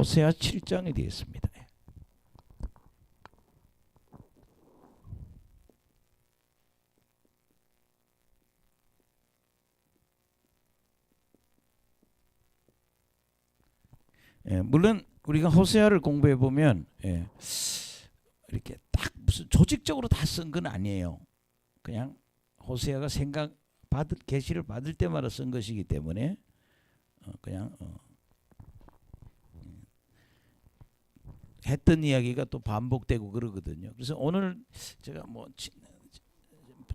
호세아 7장이 되겠습니다. 물론 우리가 호세아를 공부해 보면 이렇게 딱 무슨 조직적으로 다 쓴 건 아니에요. 그냥 호세아가 계시를 받을 때마다 쓴 것이기 때문에 그냥 했던 이야기가 또 반복되고 그러거든요. 그래서 오늘 제가 뭐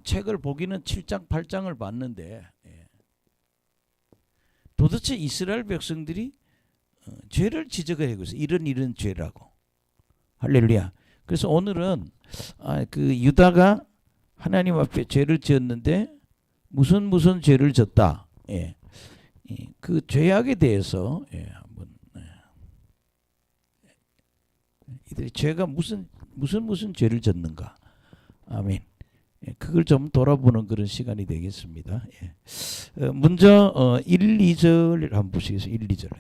책을 보기는 7장 8장을 봤는데 도대체 이스라엘 백성들이 죄를 지적을 하고 있어요. 이런 죄라고. 할렐루야. 그래서 오늘은 그 유다가 하나님 앞에 죄를 지었는데 무슨 죄를 졌다. 그 죄악에 대해서 한번 이들이 죄가 무슨 죄를 졌는가. 아멘. 그걸 좀 돌아보는 그런 시간이 되겠습니다. 먼저 1, 2절 한번 보시겠어요. 1, 2절.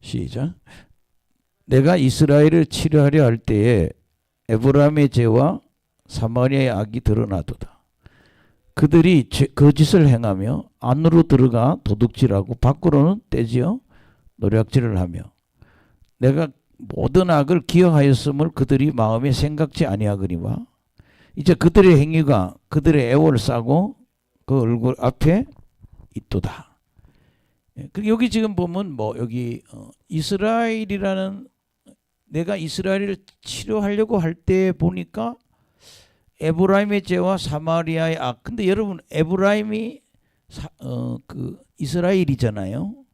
시작. 내가 이스라엘을 치료하려 할 때에 에브라임의 죄와 사마리아의 악이 드러나도다. 그들이 거짓을 행하며 안으로 들어가 도둑질하고 밖으로는 떼지어 노략질을 하며 내가 모든 악을 기억하였음을 그들이 마음에 생각지 아니하거니와 이제 그들의 행위가 그들의 애월을 싸고 그 얼굴 앞에 있도다. 여기 지금 보면 뭐 여기 이스라엘이라는 내가 이스라엘을 치료하려고 할 때 보니까 에브라임의 죄와 사마리아의 악. 근데 여러분 에브라임이 그 이스라엘이잖아요.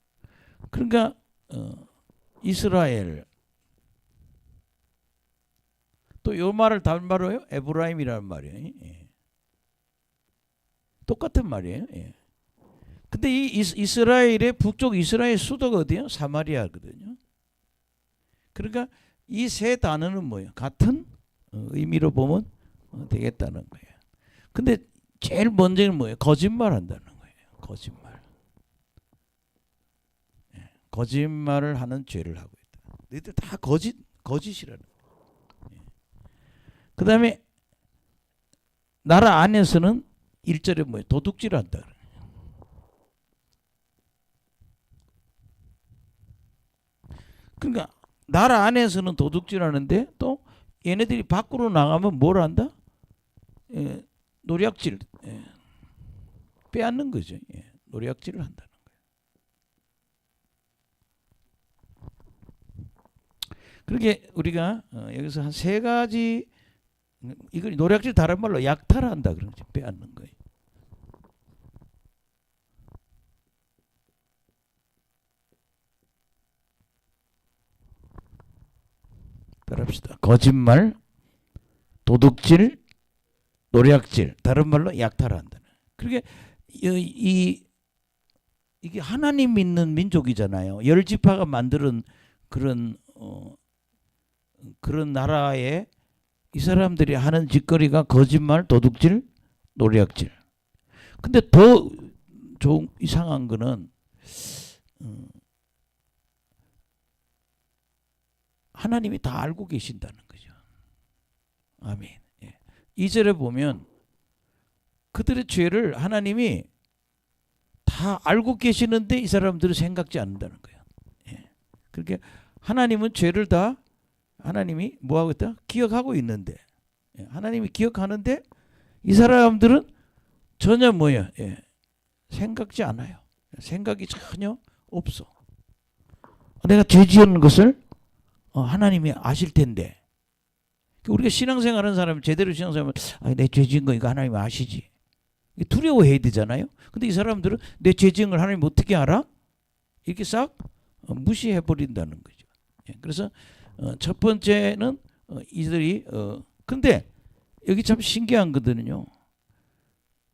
그러니까 이스라엘 또 요 말을 다른 말로요 에브라임이라는 말이에요. 똑같은 말이에요. 근데 이 이스라엘의 북쪽 이스라엘 수도가 어디예요? 사마리아거든요. 그러니까 이 세 단어는 뭐예요? 같은 의미로 보면 되겠다는 거예요. 근데 제일 먼저는 뭐예요? 거짓말 한다는 거예요. 거짓말. 거짓말을 하는 죄를 하고 있다. 너희들 다 거짓이라는 거예요. 그 다음에 나라 안에서는 1절에 뭐예요? 도둑질 한다. 그러니까 나라 안에서는 도둑질하는데 또 얘네들이 밖으로 나가면 뭘 한다? 노략질, 빼앗는 거죠. 노략질을 한다는 거예요. 그렇게 우리가 여기서 한 세 가지 이걸 노략질 다른 말로 약탈한다 그러지 빼앗는 거예요. 따라합시다. 거짓말, 도둑질, 노략질, 다른 말로 약탈한다는. 그러게 이게 하나님 믿는 민족이잖아요. 열 지파가 만드는 그런 나라에 이 사람들이 하는 짓거리가 거짓말, 도둑질, 노략질. 근데 더 좀 이상한 거는 하나님이 다 알고 계신다는 거죠. 아멘. 2절에 보면 그들의 죄를 하나님이 다 알고 계시는데 이 사람들은 생각지 않는다는 거예요. 그렇게 하나님은 죄를 다 하나님이 뭐하고 있다? 기억하고 있는데 하나님이 기억하는데 이 사람들은 전혀 뭐예요? 생각지 않아요. 생각이 전혀 없어. 내가 죄 지은 것을 하나님이 아실 텐데 우리가 신앙생활하는 사람 제대로 신앙생활하면 내 죄 지은 거 이거 하나님이 아시지. 두려워해야 되잖아요. 근데 이 사람들은 내 죄 지은 걸 하나님 어떻게 알아? 이렇게 싹 무시해버린다는 거죠. 그래서 첫 번째는 이들이 근데 여기 참 신기한 거거든요.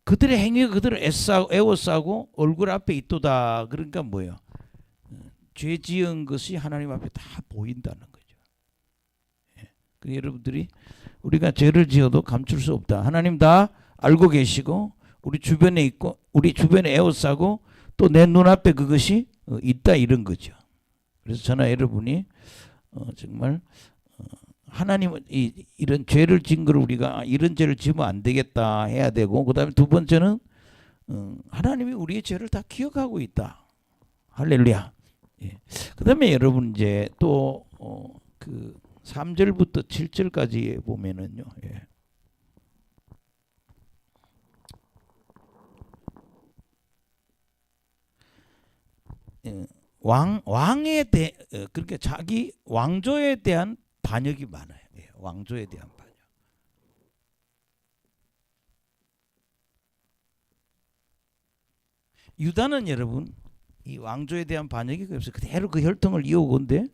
그들의 행위가 그들을 애워싸고 얼굴 앞에 있도다. 그러니까 뭐예요? 죄 지은 것이 하나님 앞에 다 보인다는 거죠. 그 여러분들이 우리가 죄를 지어도 감출 수 없다. 하나님 다 알고 계시고 우리 주변에 있고 우리 주변에 에워싸고 또 내 눈앞에 그것이 있다 이런 거죠. 그래서 저나 여러분이 정말 하나님은 이런 죄를 지은 걸 우리가 이런 죄를 지으면 안 되겠다 해야 되고, 그다음에 두 번째는 하나님이 우리의 죄를 다 기억하고 있다. 할렐루야. 예. 그다음에 여러분 이제 또 그 3절부터 7절까지 보면은요. 예. 왕에 대해 그렇게 자기 왕조에 대한 반역이 많아요. 예. 왕조에 대한 반역. 유다는 여러분 이 왕조에 대한 반역이 없어요. 그대로 그 혈통을 이어오건데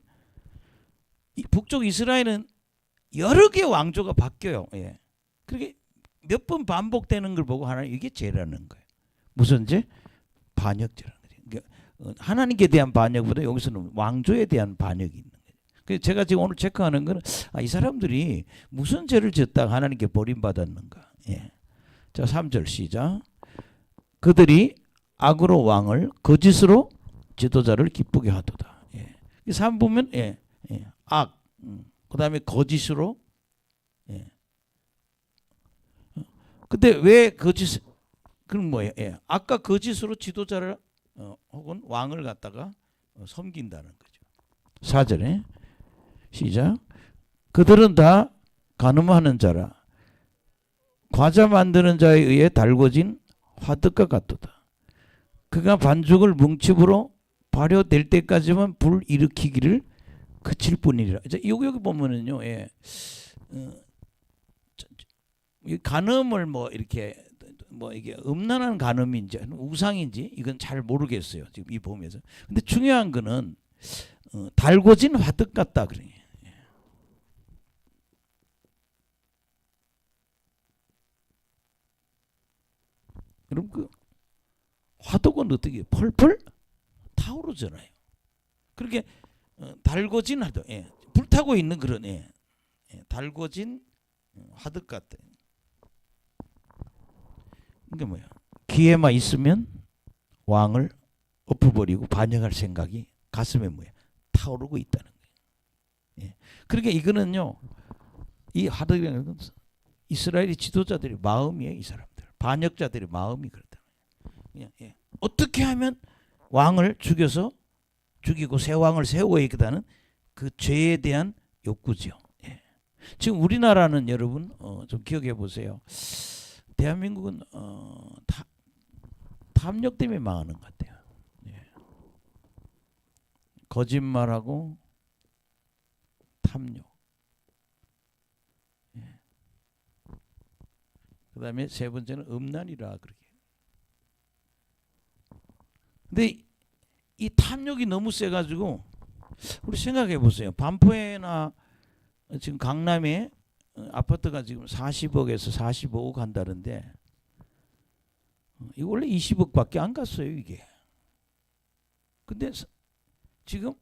이 북쪽 이스라엘은 여러 개의 왕조가 바뀌어요. 예. 그렇게 몇 번 반복되는 걸 보고 하나님 이게 죄라는 거예요. 무슨 죄? 반역죄라는 거죠. 그러니까 하나님께 대한 반역보다 여기서는 왕조에 대한 반역이 있는 거예요. 그래서 제가 지금 오늘 체크하는 거는 이 사람들이 무슨 죄를 지었다가 하나님께 버림받았는가. 예. 자, 3절 시작. 그들이 악으로 왕을 거짓으로 지도자를 기쁘게 하도다. 예. 3 보면 악, 그다음에 거짓으로. 예. 근데 왜 거짓? 그럼 뭐예요? 예. 아까 거짓으로 지도자를 혹은 왕을 갖다가 섬긴다는 거죠. 4절에 시작. 그들은 다 간음하는 자라 과자 만드는 자에 의해 달궈진 화덕과 같도다. 그가 반죽을 뭉칩으로 발효될 때까지만 불 일으키기를 그칠 뿐이라. 여기 보면은요, 예, 간음을 뭐 이렇게 뭐 이게 음란한 간음인지 우상인지 이건 잘 모르겠어요. 지금 이 보면서. 근데 중요한 거는 달궈진 화덕 같다 그래. 그럼 그 화덕은 어떻게 펄펄 타오르잖아요. 그렇게 달궈진 화덕, 예, 불타고 있는 그런 달궈진 화덕 같다. 이게 뭐야? 기회만 있으면 왕을 엎어버리고 반역할 생각이 가슴에 뭐야? 타오르고 있다는 거예요. 예. 그러니까 이거는요, 이 화덕이라는 건 이스라엘의 지도자들의 마음이에요. 이 사람들 반역자들의 마음이 그렇다. 예. 어떻게 하면 왕을 죽이고 새 왕을 세워야겠다는 그 죄에 대한 욕구죠. 예. 지금 우리나라는 여러분 좀 기억해 보세요. 대한민국은 탐욕 때문에 망하는 것 같아요. 예. 거짓말하고 탐욕. 예. 그다음에 세 번째는 음란이라 그렇게. 근데 이 탐욕이 너무 세가지고 우리 생각해 보세요. 반포에나 지금 강남에 아파트가 지금 40억에서 45억 한다는데 이거 원래 20억밖에 안 갔어요 이게. 근데 지금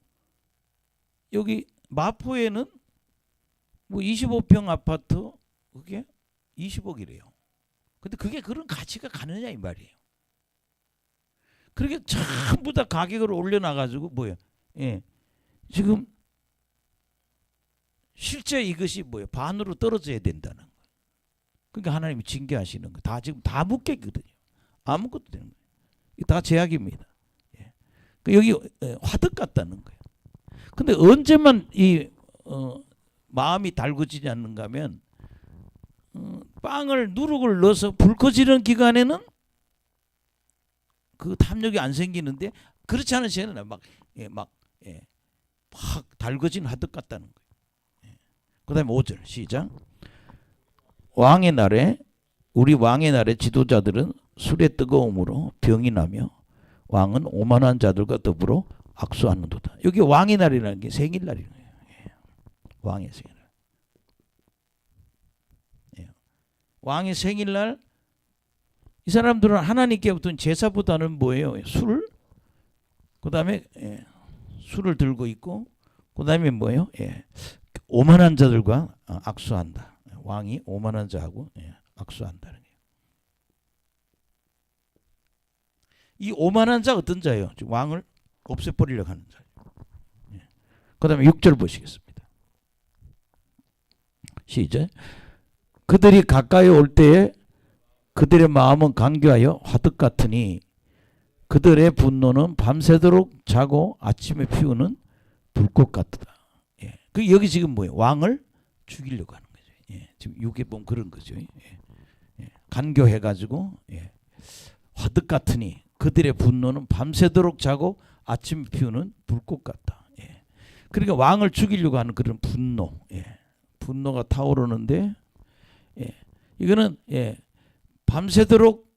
여기 마포에는 뭐 25평 아파트 그게 20억이래요. 근데 그게 그런 가치가 가느냐 이 말이에요. 그렇게 전부 다 가격을 올려놔가지고 뭐예요? 예, 지금 실제 이것이 뭐예요? 반으로 떨어져야 된다는 거예요. 그러니까 하나님이 징계하시는 거. 다 지금 다 묶여 있거든요. 아무것도 되는 거예요. 이게 다 제약입니다. 예. 여기 화덕 같다는 거예요. 근데 언제만 이 마음이 달궈지지 않는가 하면 빵을 누룩을 넣어서 불 꺼지는 기간에는 그 탐욕이 안 생기는데 그렇지 않은 시에는 막 달궈진 화덕 같다는 거예요. 예. 그다음에 5절 시작. 왕의 날에 우리 왕의 날에 지도자들은 술에 뜨거움으로 병이 나며 왕은 오만한 자들과 더불어 악수하는도다. 여기 왕의 날이라는 게 생일날이에요. 예. 왕의 생일날. 예. 왕의 생일날 이 사람들은 하나님께부터 제사보다는 뭐예요? 술, 그 다음에 술을 들고 있고, 그 다음에 뭐예요? 오만한 자들과 악수한다. 왕이 오만한 자하고 악수한다는 거예요. 이 오만한 자 어떤 자예요? 왕을 없애버리려고 하는 자예요. 그 다음에 6절 보시겠습니다. 시작. 그들이 가까이 올 때에 그들의 마음은 간교하여 화덕 같으니 그들의 분노는 밤새도록 자고 아침에 피우는 불꽃 같다. 예. 그 여기 지금 뭐예요? 왕을 죽이려고 하는 거죠. 예. 지금 6에 보면 그런 거죠. 예. 예. 간교해가지고 화덕 같으니 그들의 분노는 밤새도록 자고 아침에 피우는 불꽃 같다. 예. 그러니까 왕을 죽이려고 하는 그런 분노, 분노가 타오르는데, 이거는 밤새도록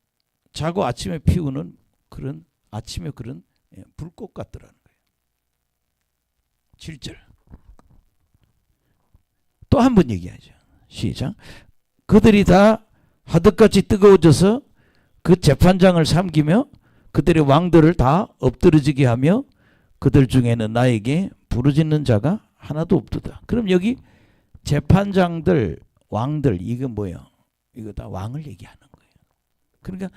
자고 아침에 피우는 그런 아침에 그런 불꽃 같더라는 거예요. 7절. 또 한 번 얘기하죠. 시작. 그들이 다 화덕같이 뜨거워져서 그 재판장을 삼키며 그들의 왕들을 다 엎드러지게 하며 그들 중에는 나에게 부르짖는 자가 하나도 없도다. 그럼 여기 재판장들, 왕들, 이거 뭐예요? 이거 다 왕을 얘기하는 거예요. 그러니까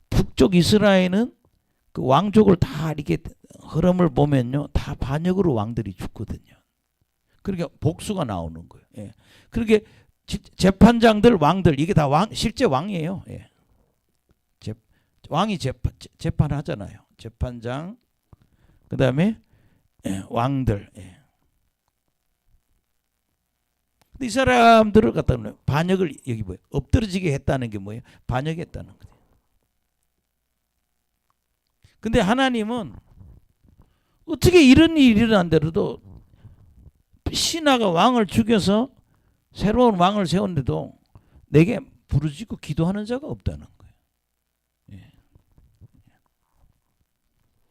북쪽 이스라엘은 그 왕족을 다 이렇게 흐름을 보면요, 다 반역으로 왕들이 죽거든요. 그러니까 복수가 나오는 거예요. 예. 그러니까 재판장들, 왕들, 이게 다 왕, 실제 왕이에요. 예. 왕이 재판하잖아요. 재판장, 그 다음에 왕들. 예. 이 사람들을 갖다 놓으면 반역을 여기 뭐예요? 엎드러지게 했다는 게 뭐예요? 반역했다는 거예요. 근데 하나님은 어떻게 이런 일이 일어난데도 신하가 왕을 죽여서 새로운 왕을 세웠는데도 내게 부르짖고 기도하는 자가 없다는 거예요. 예.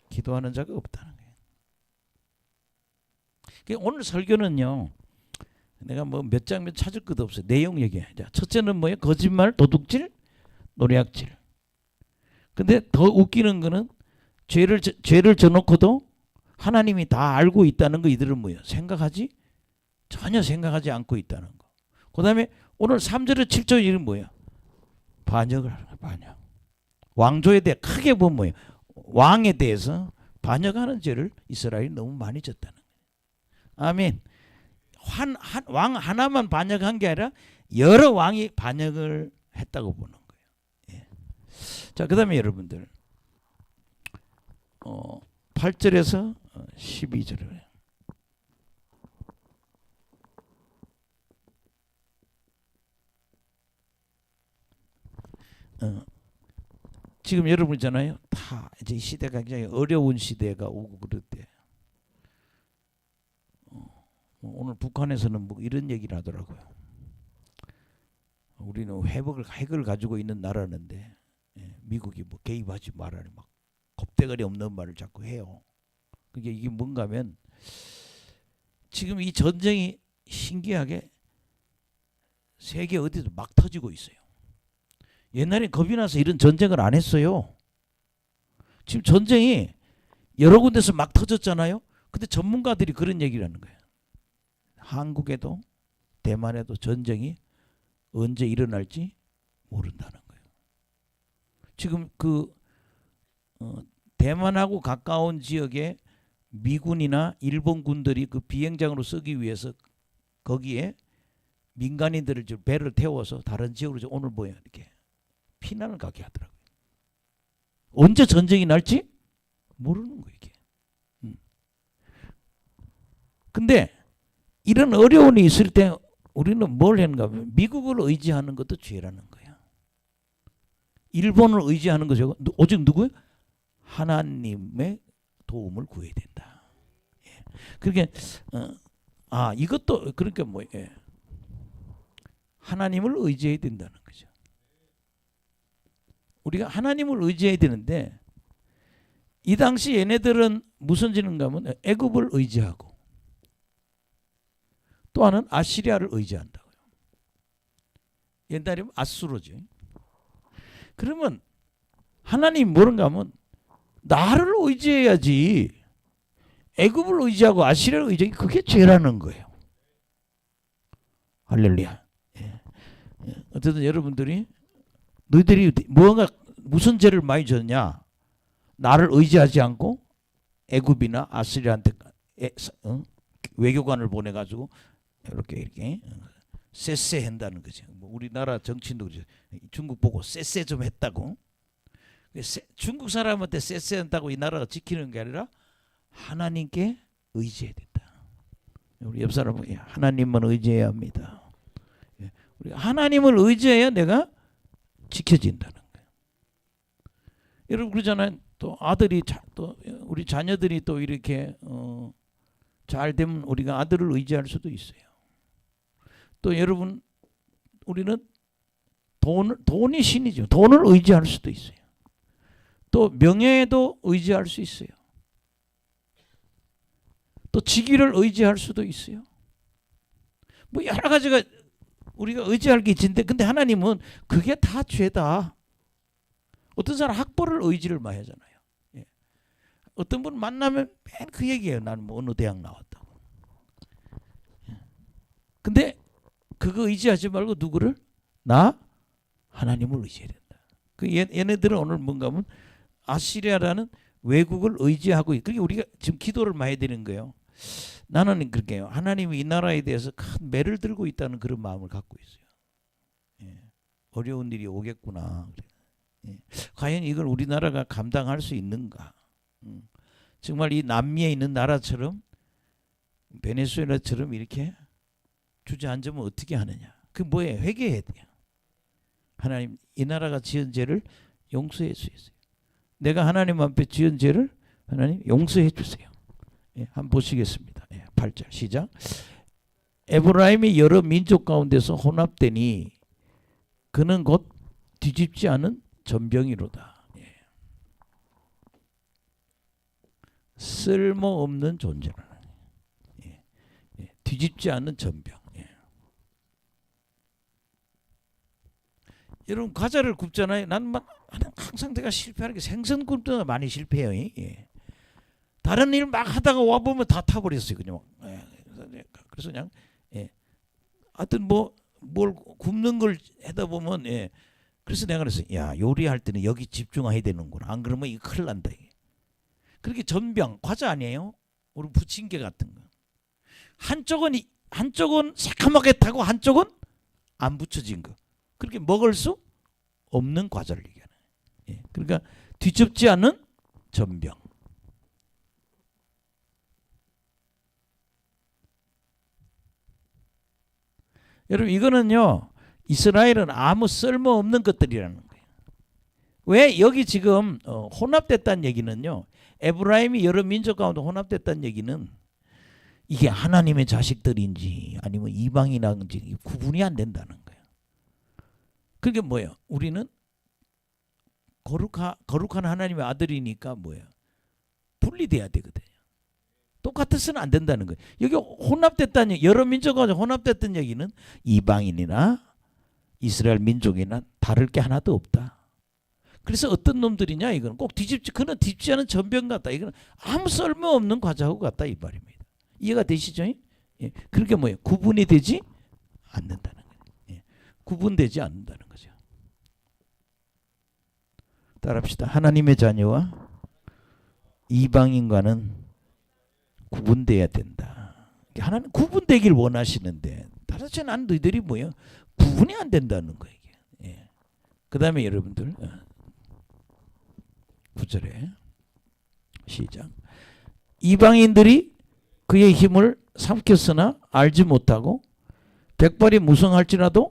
기도하는 자가 없다는 거예요. 그러니까 오늘 설교는요, 내가 뭐 몇 장면 찾을 것도 없어요. 내용 얘기해. 첫째는 뭐예요? 거짓말, 도둑질, 노략질. 근데 더 웃기는 거는 죄를 져놓고도 하나님이 다 알고 있다는 거, 이들은 뭐예요? 전혀 생각하지 않고 있다는 거. 그 다음에 오늘 3절에 7절 이름 뭐예요? 반역을 하는 거예요. 반역. 왕조에 대해 크게 보면 뭐예요? 왕에 대해서 반역하는 죄를 이스라엘이 너무 많이 졌다는 거예요. 아멘. 왕 하나만 반역한 게 아니라 여러 왕이 반역을 했다고 보는 거예요. 예. 자, 그 다음에 여러분들 8절에서 12절을 지금 여러분 있잖아요. 다 이제 시대가 굉장히 어려운 시대가 오고 그럴 때 오늘 북한에서는 뭐 이런 얘기를 하더라고요. 우리는 핵을 가지고 있는 나라인데 미국이 뭐 개입하지 말라니 막 겁대가리 없는 말을 자꾸 해요. 그게 이게 뭔가 하면 지금 이 전쟁이 신기하게 세계 어디도 막 터지고 있어요. 옛날에 겁이 나서 이런 전쟁을 안 했어요. 지금 전쟁이 여러 군데서 막 터졌잖아요. 근데 전문가들이 그런 얘기를 하는 거예요. 한국에도 대만에도 전쟁이 언제 일어날지 모른다는 거예요. 지금 대만하고 가까운 지역에 미군이나 일본 군들이 그 비행장으로 쓰기 위해서 거기에 민간인들을 배를 태워서 다른 지역으로 오늘 뭐예요? 이렇게 피난을 가게 하더라고요. 언제 전쟁이 날지 모르는 거예요, 이게. 근데 이런 어려움이 있을 때 우리는 뭘 했는가 하면 미국을 의지하는 것도 죄라는 거야. 일본을 의지하는 것이 오직 누구예요? 하나님의 도움을 구해야 된다. 예. 그러니까 이것도 그러니까 뭐 하나님을 의지해야 된다는 거죠. 우리가 하나님을 의지해야 되는데 이 당시 얘네들은 무슨 짓인가 하면 애굽을 의지하고 또 하나는 아시리아를 의지한다고요. 옛날이면 아수르죠. 그러면 하나님 뭐런가 하면 나를 의지해야지 애굽을 의지하고 아시리아를 의지하기 그게 죄라는 거예요. 할렐루야. 예. 예. 어쨌든 여러분들이 너희들이 뭔가 무슨 죄를 많이 졌냐? 나를 의지하지 않고 애굽이나 아스리아한테 외교관을 보내가지고 이렇게 쎄쎄한다는 거죠. 뭐 우리나라 정치인도 그렇죠. 중국 보고 쎄쎄 좀 했다고. 중국 사람한테 쎄쎄한다고 이 나라가 지키는 게 아니라 하나님께 의지해야 된다. 우리 옆 사람은 하나님만 의지해야 합니다. 우리 하나님을 의지해야 내가 지켜진다는 거예요. 여러분 그러잖아요. 또 아들이 또 우리 자녀들이 또 이렇게 잘 되면 우리가 아들을 의지할 수도 있어요. 또 여러분 우리는 돈이 신이죠. 돈을 의지할 수도 있어요. 또 명예에도 의지할 수 있어요. 또 직위를 의지할 수도 있어요. 뭐 여러 가지가 우리가 의지할 게 있는데 근데 하나님은 그게 다 죄다. 어떤 사람 학벌을 의지를 많이 하잖아요. 예. 어떤 분 만나면 맨 그 얘기예요. 나는 뭐 어느 대학 나왔다고. 예. 근데 그거 의지하지 말고 누구를? 나 하나님을 의지해야 된다. 그 얘네들은 오늘 뭔가 하면 아시리아라는 외국을 의지하고 그러니까 우리가 지금 기도를 많이 드리는 거예요. 나는 그렇게 해요. 하나님이 이 나라에 대해서 큰 매를 들고 있다는 그런 마음을 갖고 있어요. 예. 어려운 일이 오겠구나. 예. 과연 이걸 우리나라가 감당할 수 있는가? 정말 이 남미에 있는 나라처럼 베네수엘라처럼 이렇게 주저앉으면 어떻게 하느냐? 그 뭐예요? 회개해야 돼요. 하나님 이 나라가 지은 죄를 용서할 수 있어요. 내가 하나님 앞에 지은 죄를 하나님 용서해 주세요. 예, 한번 보시겠습니다. 예, 8절 시작. 에브라임이 여러 민족 가운데서 혼합되니 그는 곧 뒤집지 않은 전병이로다. 예. 쓸모없는 존재라. 예. 예. 뒤집지 않은 전병. 예. 여러분 과자를 굽잖아요. 나는 항상 내가 실패하는 게 생선 굽는 많이 실패해요. 예. 다른 일 막 하다가 와 보면 다 타버렸어요. 그냥. 예. 그래서 그냥 하여튼 뭘 굽는 걸 하다 보면 그래서 내가 그랬어요. 야 요리할 때는 여기 집중해야 되는구나. 안 그러면 이거 큰일 난다. 이게. 그렇게 전병 과자 아니에요? 우리 부침개 같은 거. 한쪽은 새카맣게 타고 한쪽은 안 붙여진 거. 그렇게 먹을 수 없는 과자를 얘기하는. 예. 그러니까 뒤집지 않은 전병. 여러분 이거는요. 이스라엘은 아무 쓸모없는 것들이라는 거예요. 왜 여기 지금 혼합됐다는 얘기는요. 에브라임이 여러 민족 가운데 혼합됐다는 얘기는 이게 하나님의 자식들인지 아니면 이방인인지 구분이 안 된다는 거예요. 그게 뭐예요? 우리는 거룩한 하나님의 아들이니까 뭐예요? 분리돼야 되거든요. 똑같아서는 안 된다는 거예요. 여기 혼합됐다는 얘기, 여러 민족 가운데 혼합됐다는 얘기는 이방인이나 이스라엘 민족이나 다를 게 하나도 없다. 그래서 어떤 놈들이냐 이거는 꼭 그는 뒤집지 않은 전병 같다. 이거는 아무 쓸모없는 과자하고 같다 이 말입니다. 이해가 되시죠? 예. 그렇게 뭐예요? 구분이 되지 않는다는 거예요. 예. 구분되지 않는다는 거죠. 따라합시다. 하나님의 자녀와 이방인과는 구분돼야 된다. 하나님 구분되길 원하시는데 따라서 난 너희들이 뭐예요? 구분이 안 된다는 거예요. 예. 그 다음에 여러분들 9절에 시작. 이방인들이 그의 힘을 삼켰으나 알지 못하고 백발이 무성할지라도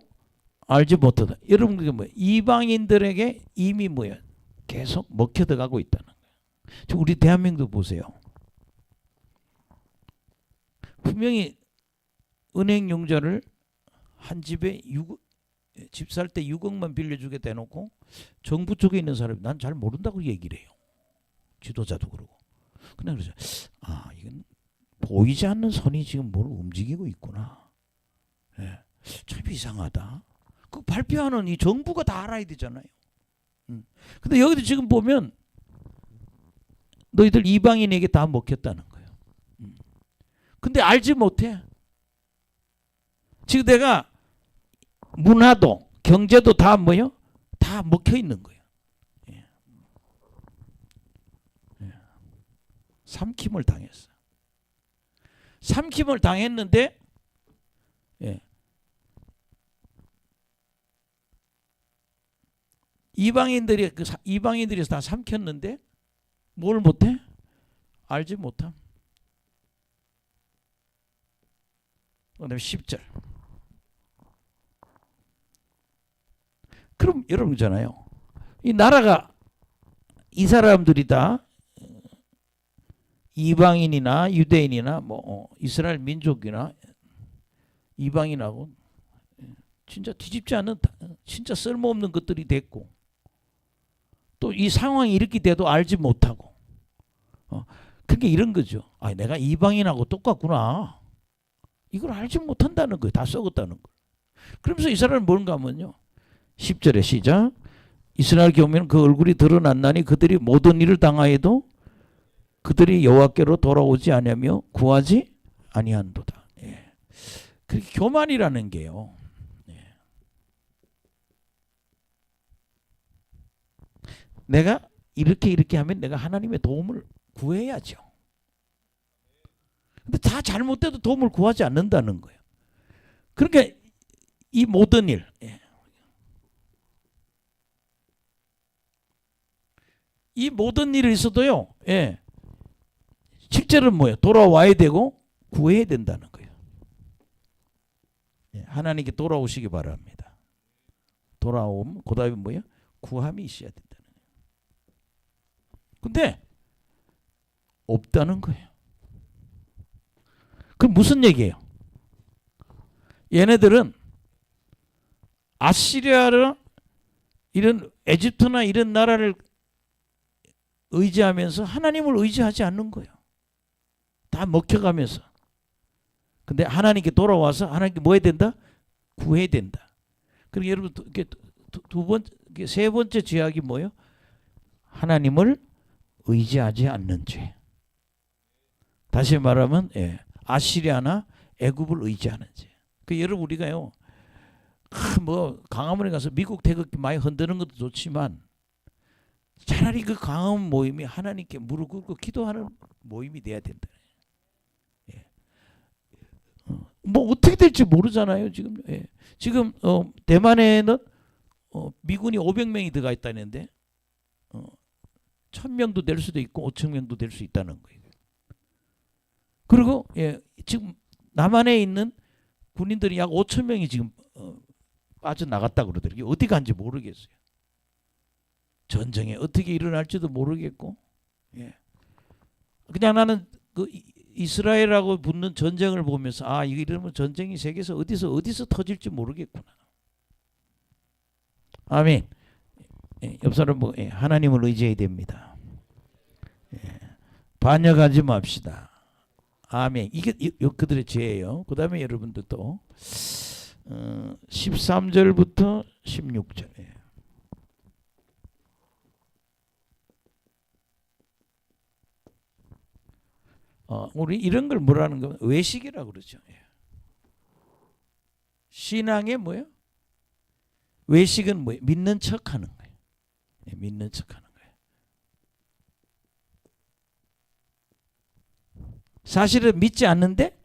알지 못하다. 여러분 그게 뭐예요? 이방인들에게 이미 뭐예요? 계속 먹혀들어가고 있다는 거예요. 우리 대한민국 보세요. 분명히 은행 융자를 한 집에 집 살 때 6억만 빌려주겠다 해놓고 정부 쪽에 있는 사람이 난 잘 모른다고 얘기를 해요. 지도자도 그러고. 그냥 그러죠. 아 이건 보이지 않는 선이 지금 뭘 움직이고 있구나. 예. 참 이상하다. 그 발표하는 이 정부가 다 알아야 되잖아요. 근데 여기도 지금 보면 너희들 이방인에게 다 먹혔다는 거예요. 근데 알지 못해. 지금 내가 문화도 경제도 다 뭐요? 다 먹혀 있는 거예요. 예. 예. 삼킴을 당했어. 삼킴을 당했는데 예. 이방인들이 이방인들이 다 삼켰는데 뭘 못해? 알지 못함. 그다음에 10절. 그럼 여러분 있잖아요. 이 나라가 이 사람들이 다 이방인이나 유대인이나 뭐 이스라엘 민족이나 이방인하고 진짜 뒤집지 않는 진짜 쓸모없는 것들이 됐고 또 이 상황이 이렇게 돼도 알지 못하고 그게 이런 거죠. 아, 내가 이방인하고 똑같구나. 이걸 알지 못한다는 거예요. 다 썩었다는 거예요. 그러면서 이 사람은 뭔가 하면요. 10절에 시작. 이스라엘 경우에는 그 얼굴이 드러났나니 그들이 모든 일을 당하여도 그들이 여호와께로 돌아오지 아니하며 구하지 아니한도다. 예. 그 교만이라는 게요. 예. 내가 이렇게 하면 내가 하나님의 도움을 구해야죠. 근데 다 잘못돼도 도움을 구하지 않는다는 거예요. 그러니까 이 모든 일, 예. 이 모든 일이 있어도요, 예. 실제로는 뭐예요? 돌아와야 되고 구해야 된다는 거예요. 예. 하나님께 돌아오시기 바랍니다. 돌아오면 그 다음에 뭐예요? 구함이 있어야 된다는 거예요. 근데 없다는 거예요. 그럼 무슨 얘기예요? 얘네들은 아시리아나 이런 에집트나 이런 나라를 의지하면서 하나님을 의지하지 않는 거예요. 다 먹혀가면서. 근데 하나님께 돌아와서 하나님께 뭐 해야 된다? 구해야 된다. 그리고 여러분 세 번째 죄악이 뭐예요? 하나님을 의지하지 않는 죄. 다시 말하면 예, 아시리아나 애굽을 의지하는 죄. 그 여러분 우리가요. 뭐 강화문에 가서 미국 태극기 많이 흔드는 것도 좋지만 차라리 그 강화문 모임이 하나님께 무릎 꿇고 기도하는 모임이 돼야 된다. 예. 뭐 어떻게 될지 모르잖아요. 지금 예. 지금 대만에는 미군이 500명이 들어가 있다는데 1000명도 될 수도 있고 5000명도 될 수 있다는 거예요. 그리고 예, 지금 남한에 있는 군인들이 약 5000명이 지금 빠져나갔다 그러더라고요. 어디 간지 모르겠어요. 전쟁이 어떻게 일어날지도 모르겠고 예. 그냥 나는 그 이스라엘하고 붙는 전쟁을 보면서 아 이거 이러면 전쟁이 세계에서 어디서 터질지 모르겠구나. 아멘. 예, 옆 사람 뭐 예, 하나님을 의지해야 됩니다. 예. 반역하지 맙시다. 아멘. 이게 그들의 죄예요. 그 다음에 여러분들도 13절부터 16절. 예. 우리 이런 걸 뭐라는 거 외식이라고 그러죠. 예. 신앙의 뭐예요? 외식은 뭐예요? 믿는 척하는 거예요. 예, 믿는 척하는 거예요. 사실은 믿지 않는데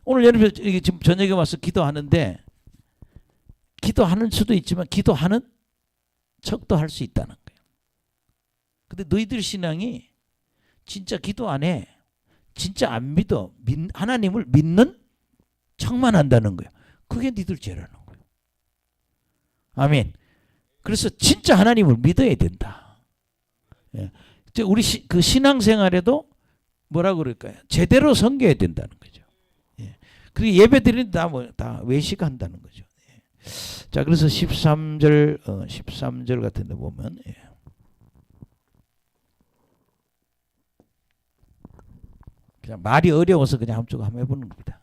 오늘 여러분 지금 저녁에 와서 기도하는데 기도하는 수도 있지만 기도하는 척도 할 수 있다는 거예요. 근데 너희들 신앙이 진짜 기도 안 해. 진짜 안 믿어. 하나님을 믿는 척만 한다는 거예요. 그게 니들 죄라는 거예요. 아멘. 그래서 진짜 하나님을 믿어야 된다. 예. 우리 그 신앙생활에도 뭐라 그럴까요? 제대로 섬겨야 된다는 거죠. 예. 그리고 예배드리는 다 외식한다는 거죠. 예. 자, 그래서 13절 같은 데 보면 예. 그냥 말이 어려워서 그냥 한번 해보는 겁니다.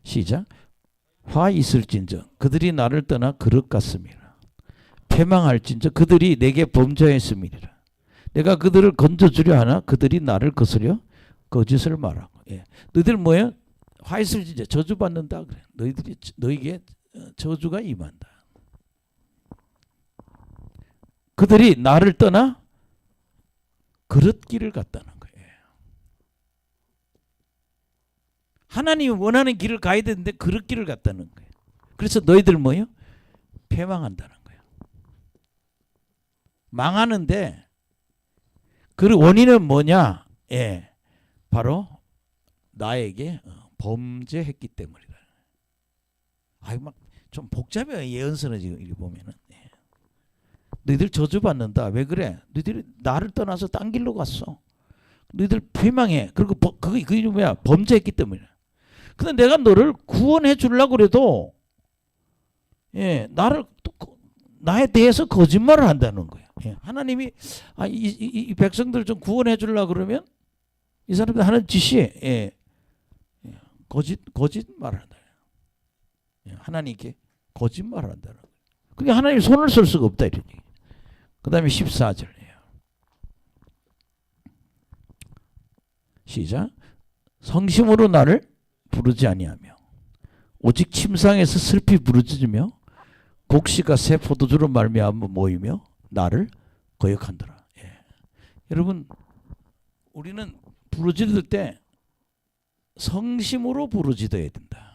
시작. 화 있을진저 그들이 나를 떠나 그릇 같습니다. 패망할진저 그들이 내게 범죄했음이니라. 내가 그들을 건져주려 하나 그들이 나를 거스려 거짓을 말하고. 예. 너희들 뭐예요? 화이슬 이제 저주받는다 그래. 너에게 저주가 임한다. 그들이 나를 떠나 그릇길을 갔다는 거예요. 하나님이 원하는 길을 가야 되는데 그릇길을 갔다는 거예요. 그래서 너희들 뭐요? 패망한다는 거예요. 망하는데 그 원인은 뭐냐? 예, 바로 나에게 범죄했기 때문이다. 아이 막 좀 복잡해요. 예언서는 지금 이렇게 보면은. 예. 너희들 저주받는다. 왜 그래? 너희들이 나를 떠나서 딴 길로 갔어. 너희들 패망해. 그리고 그게 뭐야? 범죄했기 때문이야. 근데 내가 너를 구원해 주려고 그래도 예, 나에 대해서 거짓말을 한다는 거예요. 예, 하나님이 이 백성들 좀 구원해 주려고 그러면 이 사람들 하는 짓이 거짓말을 한다. 예, 하나님께 거짓말을 한다는 거예요. 그러니까 하나님 손을 쓸 수가 없다 이런 얘기. 그다음에 14절이에요. 시작. 성심으로 나를 부르지 아니하며 오직 침상에서 슬피 부르짖으며 곡식과 새 포도주로 말미암아 모이며 나를 거역한더라. 예. 여러분 우리는 부르짖을 때 성심으로 부르짖어야 된다.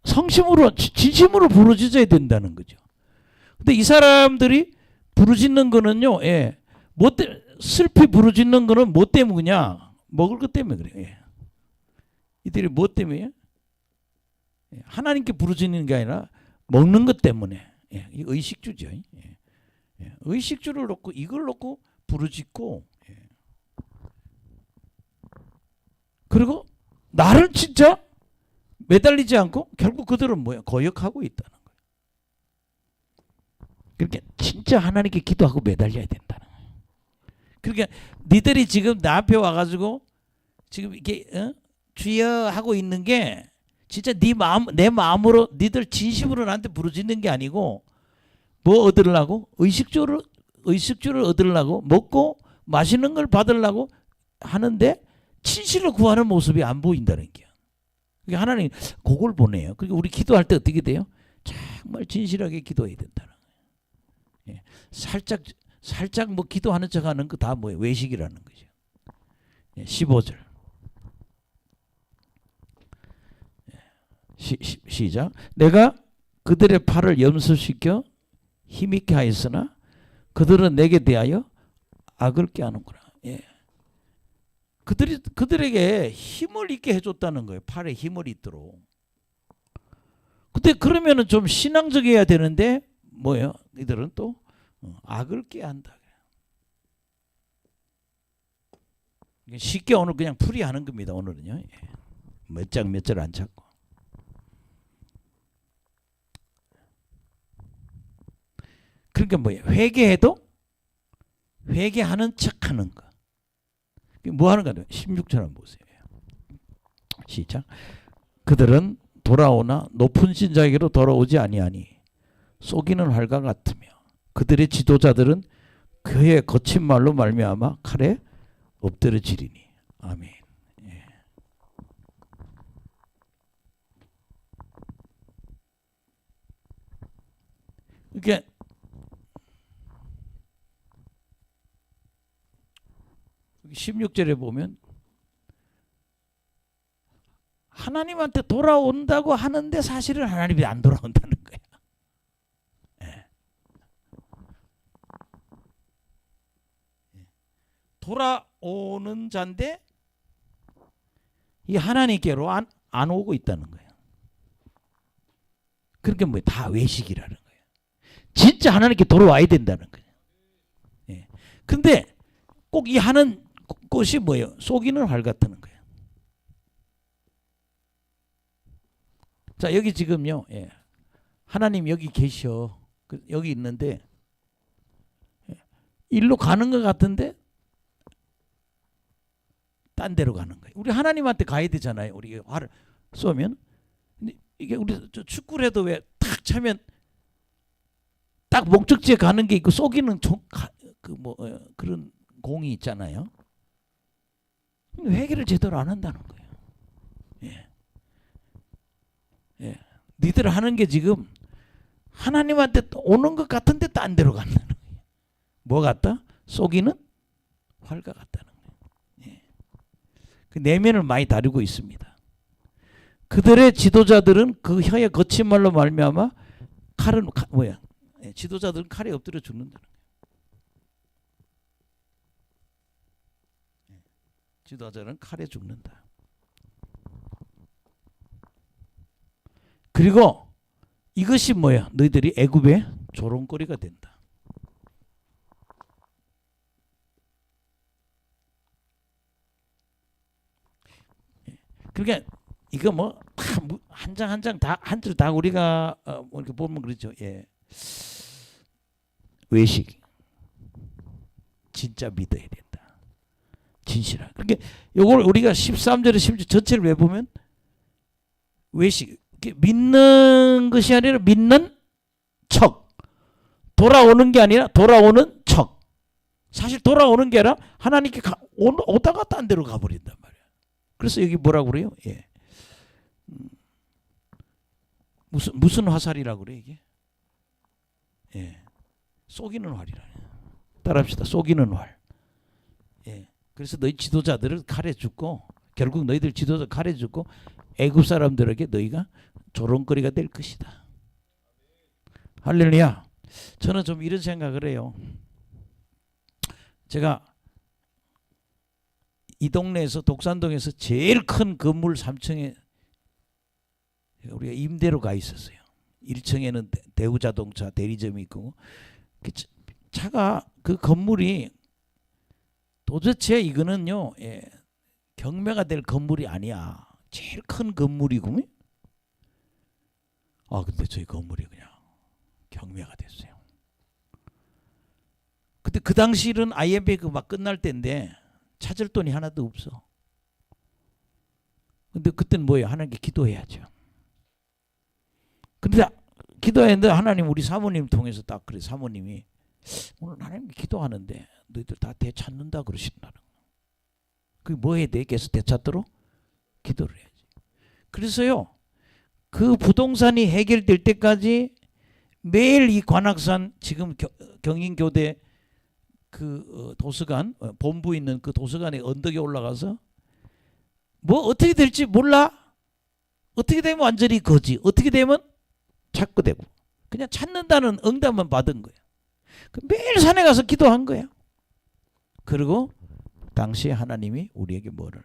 성심으로 진심으로 부르짖어야 된다는 거죠. 근데 이 사람들이 부르짖는 거는요, 예, 슬피 부르짖는 거는 뭐 때문이냐? 먹을 것 때문에 그래요. 예. 이들이 뭐 때문에? 예. 하나님께 부르짖는 게 아니라 먹는 것 때문에. 예. 이 의식주죠. 예. 예. 의식주를 놓고 이걸 놓고 부르짖고, 예. 그리고 나를 진짜 매달리지 않고 결국 그들은 뭐야? 거역하고 있다는 거예요. 그러니까 진짜 하나님께 기도하고 매달려야 된다는 거예요. 그러니까 니들이 지금 나 앞에 와가지고 지금 이렇게 주여 하고 있는 게 진짜 내 마음으로 니들 진심으로 나한테 부르짖는 게 아니고 뭐 얻으려고? 의식주를 얻으려고 먹고 맛있는 걸 받으려고 하는데 진실을 구하는 모습이 안 보인다는 게요. 그러니까 하나님 그걸 보내요. 그러니까 우리 기도할 때 어떻게 돼요? 정말 진실하게 기도해야 된다는 거예요. 예. 살짝 뭐 기도하는 척하는 거 다 뭐예요? 외식이라는 거죠. 예. 15절. 시작. 내가 그들의 팔을 염소시켜 힘있게 하였으나 그들은 내게 대하여 악을 꾀하는구나. 예. 그들에게 힘을 있게 해줬다는 거예요. 팔에 힘을 있도록. 근데 그러면은 좀 신앙적이어야 되는데 뭐예요? 이들은 또 악을 꾀한다. 쉽게 오늘 그냥 풀이하는 겁니다. 오늘은요. 몇 장 몇 절 안 찾고. 그러니까 뭐예요? 회개해도 회개하는 척하는 거. 뭐 하는 거냐? 16절 한번 보세요. 시작. 그들은 돌아오나 높은 신자에게로 돌아오지 아니하니 속이는 활과 같으며 그들의 지도자들은 그의 거친 말로 말미암아 칼에 엎드려지리니. 아멘. 예. 이게 16절에 보면 하나님한테 돌아온다고 하는데 사실은 하나님이 안 돌아온다는 거야. 예. 돌아오는 자인데 이 하나님께로 안 오고 있다는 거예요. 그러니까 뭐 다 외식이라는 거예요. 진짜 하나님께 돌아와야 된다는 거예요. 예. 근데 꼭 이 하는 것이 뭐예요? 속이는 활 같다는 거예요. 자, 여기 지금요. 예. 하나님 여기 계셔. 여기 있는데 일로 가는 것 같은데 딴 데로 가는 거예요. 우리 하나님한테 가야 되잖아요. 우리 활을 쏘면. 이게 우리 축구를 해도 왜 탁 차면 딱 목적지에 가는 게 있고 쏘기는 그런 공이 있잖아요. 회개를 제대로 안 한다는 거예요. 예. 예. 니들 하는 게 지금 하나님한테 오는 것 같은데 딴 데로 간다는 거예요. 뭐 같다? 쏘기는 활과 같다는 거예요. 예. 그 내면을 많이 다루고 있습니다. 그들의 지도자들은 그 혀의 거친 말로 말미암아 칼은 뭐야? 예. 지도자들은 칼에 엎드려 죽는다는 거예요. 예. 지도자들은 칼에 죽는다. 그리고 이것이 뭐야? 너희들이 애굽의 조롱거리가 된다. 그러니까 이거 뭐 한 장 한 장 다 한 줄 다 우리가 뭐 이렇게 보면 그렇죠. 예. 외식 진짜 믿어야 된다. 진실한. 그러니까 요걸 우리가 13절에 10절 전체를 왜 보면 외식 믿는 것이 아니라 믿는 척. 돌아오는 게 아니라 돌아오는 척. 사실 돌아오는 게 아니라 하나님께 오다가 딴 데로 가버린단 말이야. 그래서 여기 뭐라고 그래요? 예. 무슨 화살이라고 그래 이게? 예. 쏘기는 활이라네. 따라합시다. 쏘기는 활. 예. 그래서 너희 지도자들을 칼에 죽고 결국 너희들 지도자 칼에 죽고 애굽 사람들에게 너희가 조롱거리가 될 것이다. 할렐루야. 저는 좀 이런 생각을 해요. 제가 이 동네에서 독산동에서 제일 큰 건물 3층에 우리가 임대로 가 있었어요. 1층에는 대우자동차 대리점이 있고 차가 그 건물이 도대체 이거는요 예, 경매가 될 건물이 아니야. 제일 큰 건물이고 근데 저희 건물이 그냥 경매가 됐어요. 근데 그 당시는 IMF 막 끝날 때인데 찾을 돈이 하나도 없어. 근데 그때는 뭐예요? 하나님께 기도해야죠. 근데 기도했는데 하나님 우리 사모님 통해서 딱 그래. 사모님이 오늘 하나님께 기도하는데 너희들 다 되찾는다 그러신다는 거예요. 그게 뭐 해야 돼? 계속 되찾도록 기도를 해야지. 그래서요 그 부동산이 해결될 때까지 매일 이 관악산 지금 경인교대 그 도서관 본부 있는 그 도서관의 언덕에 올라가서 뭐 어떻게 될지 몰라. 어떻게 되면 완전히 거지. 어떻게 되면 찾고 되고. 그냥 찾는다는 응답만 받은 거야. 매일 산에 가서 기도한 거야. 그리고 당시에 하나님이 우리에게 뭐를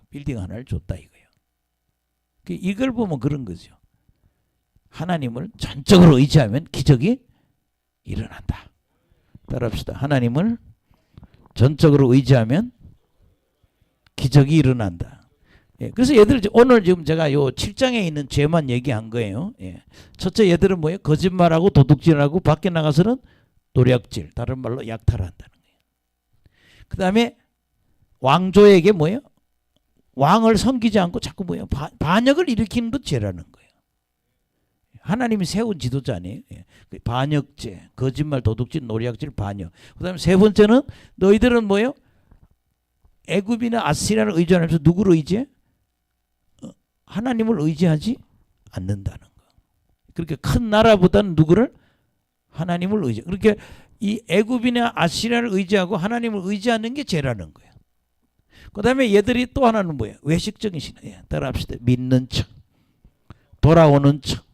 빌딩 하나를 줬다 이거예요. 이걸 보면 그런 거죠. 하나님을 전적으로 의지하면 기적이 일어난다. 따라합시다. 하나님을 전적으로 의지하면 기적이 일어난다. 예, 그래서 얘들 오늘 지금 제가 요 7장에 있는 죄만 얘기한 거예요. 예. 첫째 얘들은 뭐예요? 거짓말하고 도둑질하고 밖에 나가서는 노략질, 다른 말로 약탈한다는 거예요. 그 다음에 왕조에게 뭐예요? 왕을 섬기지 않고 자꾸 뭐예요? 반역을 일으키는 것 죄라는 거예요. 하나님이 세운 지도자 아니에요. 예. 반역죄, 거짓말, 도둑질, 노략질, 반역. 그 다음에 세 번째는 너희들은 뭐예요? 애굽이나 아시리아를 의지하면서 누구를 의지해? 하나님을 의지하지 않는다는 거. 그렇게 큰 나라보다는 누구를? 하나님을 의지. 그렇게 이 애굽이나 아시리아를 의지하고 하나님을 의지하는 게 죄라는 거예요. 그 다음에 얘들이 또 하나는 뭐예요? 외식적인 신앙. 예, 따라합시다. 믿는 척, 돌아오는 척,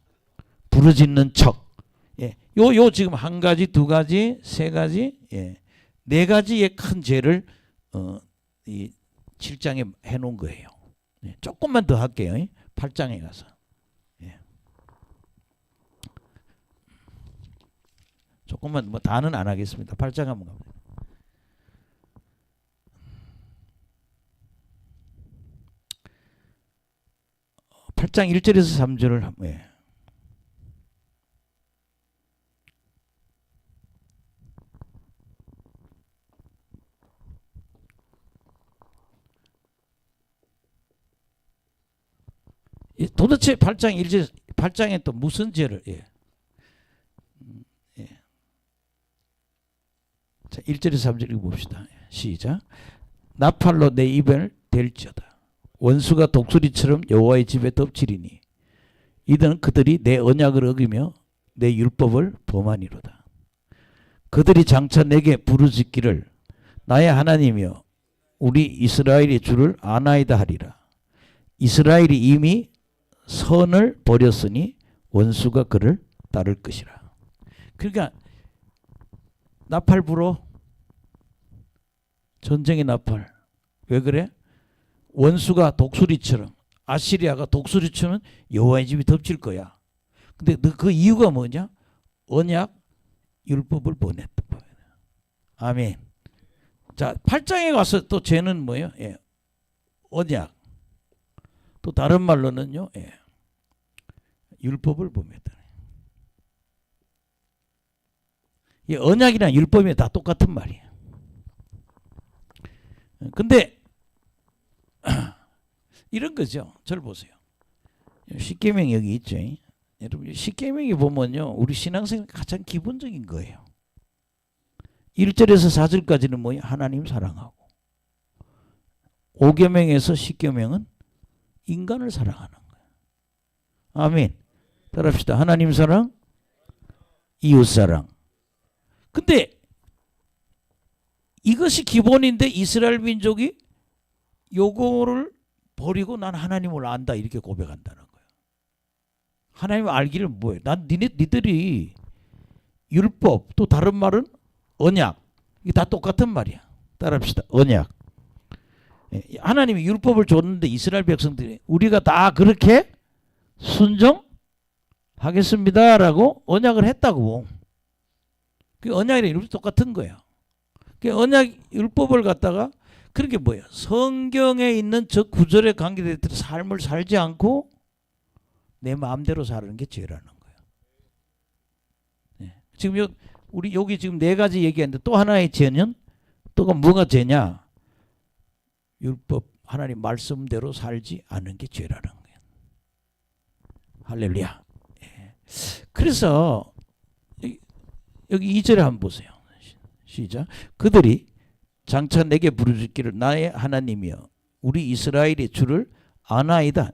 부르짖는 척. 예, 요 지금 한 가지, 두 가지, 세 가지, 예, 네 가지의 큰 죄를 이 7장에 해놓은 거예요. 예, 조금만 더 할게요. 8장에 가서. 예. 조금만 뭐 다는 안 하겠습니다. 8장 한번 가보세요. 8장 1절에서 3절을 한번. 예. 도대체 8장 1절 8장에 또 무슨 죄를 예. 예. 자, 1절에서 3절 읽어봅시다. 시작. 나팔로 내 입을 댈지어다. 원수가 독수리처럼 여호와의 집에 덮치리니 이들은 그들이 내 언약을 어기며 내 율법을 범하니로다. 그들이 장차 내게 부르짖기를 나의 하나님이여 우리 이스라엘의 주를 아나이다 하리라. 이스라엘이 이미 선을 버렸으니 원수가 그를 따를 것이라. 그러니까 나팔 불어. 전쟁의 나팔. 왜 그래? 원수가 독수리처럼, 아시리아가 독수리처럼 여호와의 집이 덮칠 거야. 근데 그 이유가 뭐냐? 언약 율법을 보냈다. 아멘. 자, 8장에 가서 또 죄는 뭐예요? 예. 언약. 또 다른 말로는요. 예. 율법을 범했다. 이 언약이랑 율법이 다 똑같은 말이에요. 근데 이런 거죠. 저를 보세요. 십계명 여기 있죠. 여러분 십계명이 보면요. 우리 신앙생활 가장 기본적인 거예요. 1절에서 4절까지는 뭐예요? 하나님 사랑하고 5계명에서 10계명은 인간을 사랑하는 거예요. 아멘. 따라합시다. 하나님 사랑, 이웃 사랑. 근데 이것이 기본인데 이스라엘 민족이 요거를 버리고 난 하나님을 안다 이렇게 고백한다는 거예요. 하나님을 알기를 뭐예요? 난 니들이 율법 또 다른 말은 언약 이게 다 똑같은 말이야. 따라합시다. 언약. 하나님이 율법을 줬는데 이스라엘 백성들이 우리가 다 그렇게 순종하겠습니다라고 언약을 했다고. 그 언약이랑 율법이 똑같은 거예요. 그 언약 율법을 갖다가 그렇게 뭐예요? 성경에 있는 저 구절에 관계된 삶을 살지 않고 내 마음대로 사는 게 죄라는 거예요. 네. 지금 우리 여기 지금 4가지 얘기했는데 또 하나의 죄는 또가 뭐가 죄냐? 율법 하나님 말씀대로 살지 않은 게 죄라는 거예요. 할렐루야. 네. 그래서 여기 2절에 한번 보세요. 시작. 그들이 장차 내게 부르짖기를 나의 하나님이여 우리 이스라엘의 주를 아나이다.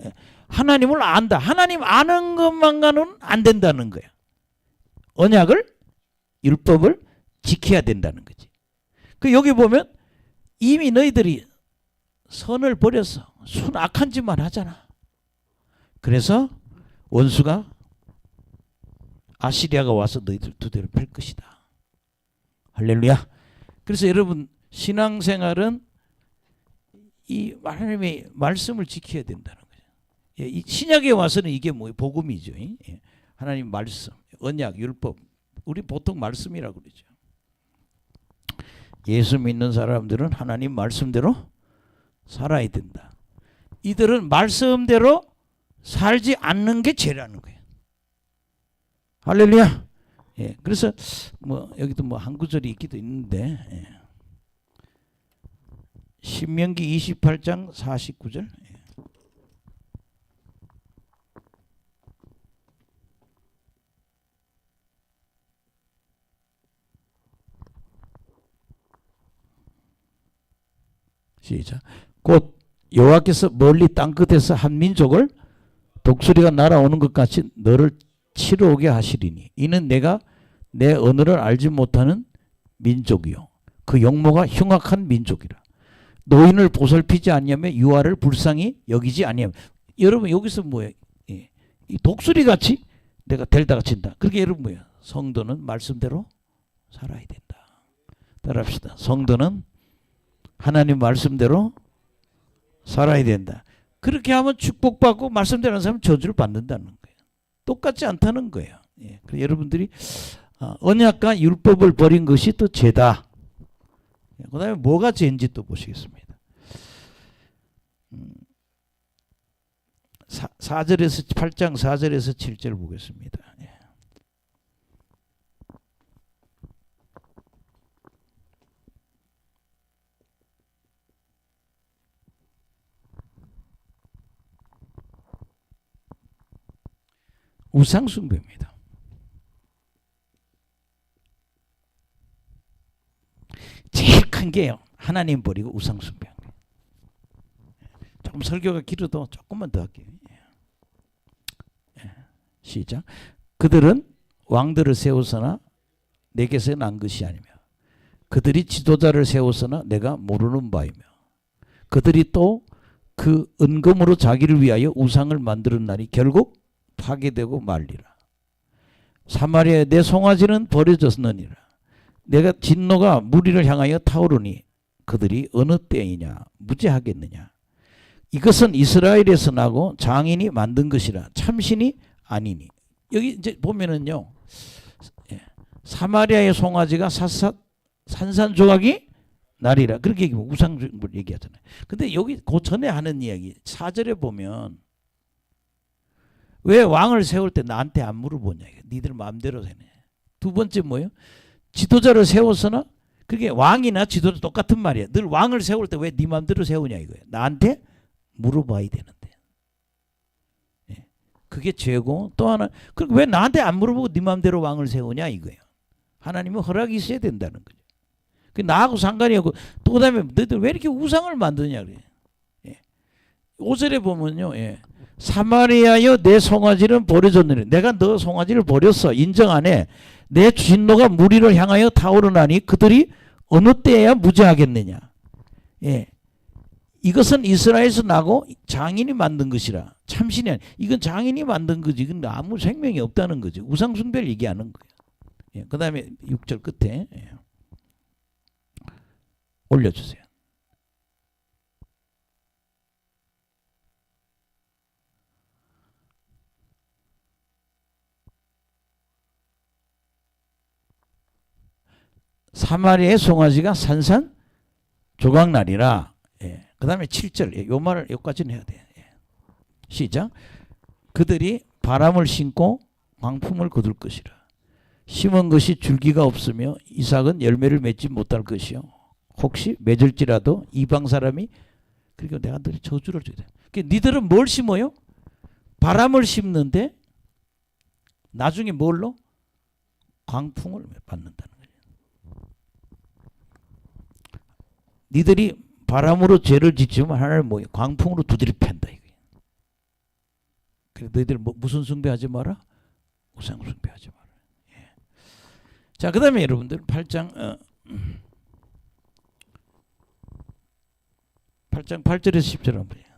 하나님을 안다. 하나님 아는 것만과는 안 된다는 거야. 언약을 율법을 지켜야 된다는 거지. 그 여기 보면 이미 너희들이 선을 버려서 악한 짓만 하잖아. 그래서 원수가 아시리아가 와서 너희들 두 대를 팰 것이다. 할렐루야. 그래서 여러분 신앙생활은 이 하나님의 말씀을 지켜야 된다는 거예요. 예, 이 신약에 와서는 이게 뭐예요? 복음이죠. 예. 하나님 말씀, 언약, 율법. 우리 보통 말씀이라고 그러죠. 예수 믿는 사람들은 하나님 말씀대로 살아야 된다. 이들은 말씀대로 살지 않는 게 죄라는 거예요. 할렐루야. 예, 그래서 뭐 여기도 뭐 한 구절이 있기도 있는데 예. 신명기 28장 49절. 예. 시작. 곧 여호와께서 멀리 땅끝에서 한 민족을 독수리가 날아오는 것 같이 너를 치러 오게 하시리니 이는 내가 내 언어를 알지 못하는 민족이요 그 용모가 흉악한 민족이라. 노인을 보살피지 아니하며 유아를 불쌍히 여기지 아니하며. 여러분 여기서 뭐예요? 예. 이 독수리 같이 내가 데려다가 친다. 그렇게 여러분 뭐예요? 성도는 말씀대로 살아야 된다. 따라합시다. 성도는 하나님 말씀대로 살아야 된다. 그렇게 하면 축복받고 말씀대로 하는 사람은 저주를 받는다는 거예요. 똑같지 않다는 거예요. 예. 그래서 여러분들이 언약과 율법을 버린 것이 또 죄다. 그 다음에 뭐가 죄인지 또 보시겠습니다. 4절에서 8장 4절에서 7절 보겠습니다. 예. 우상숭배입니다. 제일 큰 게요. 하나님 버리고 우상 숭배한 거예요. 조금 설교가 길어도 조금만 더 할게요. 시작. 그들은 왕들을 세우거나 내게서 난 것이 아니며 그들이 지도자를 세우거나 내가 모르는 바이며 그들이 또 그 은금으로 자기를 위하여 우상을 만드는 날이 결국 파괴되고 말리라. 사마리아의 내 송아지는 버려졌느니라. 내가 진노가 무리를 향하여 타오르니 그들이 어느 때이냐 무죄하겠느냐. 이것은 이스라엘에서 나고 장인이 만든 것이라 참신이 아니니. 여기 이제 보면은요, 사마리아의 송아지가 산산조각이 나리라. 그렇게 얘기하면 우상을 얘기하잖아요. 근데 여기 그 전에 하는 이야기 4절에 보면 왜 왕을 세울 때 나한테 안 물어보냐. 니들 마음대로 해네. 두 번째 뭐예요? 지도자를 세웠으나 그게 왕이나 지도자 똑같은 말이야. 늘 왕을 세울 때 왜 네 마음대로 세우냐 이거예요. 나한테 물어봐야 되는데. 그게 죄고 또 하나 왜 나한테 안 물어보고 네 마음대로 왕을 세우냐 이거예요. 하나님은 허락이 있어야 된다는 거죠. 그 나하고 상관이 없고 또 그다음에 너희들 왜 이렇게 우상을 만드냐 그래. 5절에 보면요. 사마리아여 내 송아지는 버려졌느니 내가 너 송아지를 버렸어. 인정 안 해. 내 진노가 무리를 향하여 타오르나니 그들이 어느 때에야 무죄하겠느냐. 이것은 이스라엘에서 나고 장인이 만든 것이라. 참신이 아니. 이건 장인이 만든 거지. 근데 아무 생명이 없다는 거죠. 우상 숭배를 얘기하는 거예요. 그 다음에 6절 끝에 올려주세요. 사마리아의 송아지가 산산 조각날이라. 그 다음에 7절. 요 말을 여기까지는 해야 돼. 시작. 그들이 바람을 심고 광풍을 거둘 것이라. 심은 것이 줄기가 없으며 이삭은 열매를 맺지 못할 것이요. 혹시 맺을지라도 이방 사람이 그러니까 내가 늘 저주를 줘야 돼. 그러니까 니들은 뭘 심어요? 바람을 심는데 나중에 뭘로? 광풍을 받는다는 거예요. 니들이 바람으로 죄를 짓지만 하나님 뭐예요? 광풍으로 두드려 팬다 이거예요. 그래서 너희들 무슨 숭배하지 마라? 우상 숭배하지 마라. 자, 그다음에 여러분들 8장 8절에서 10절 한번 보세요.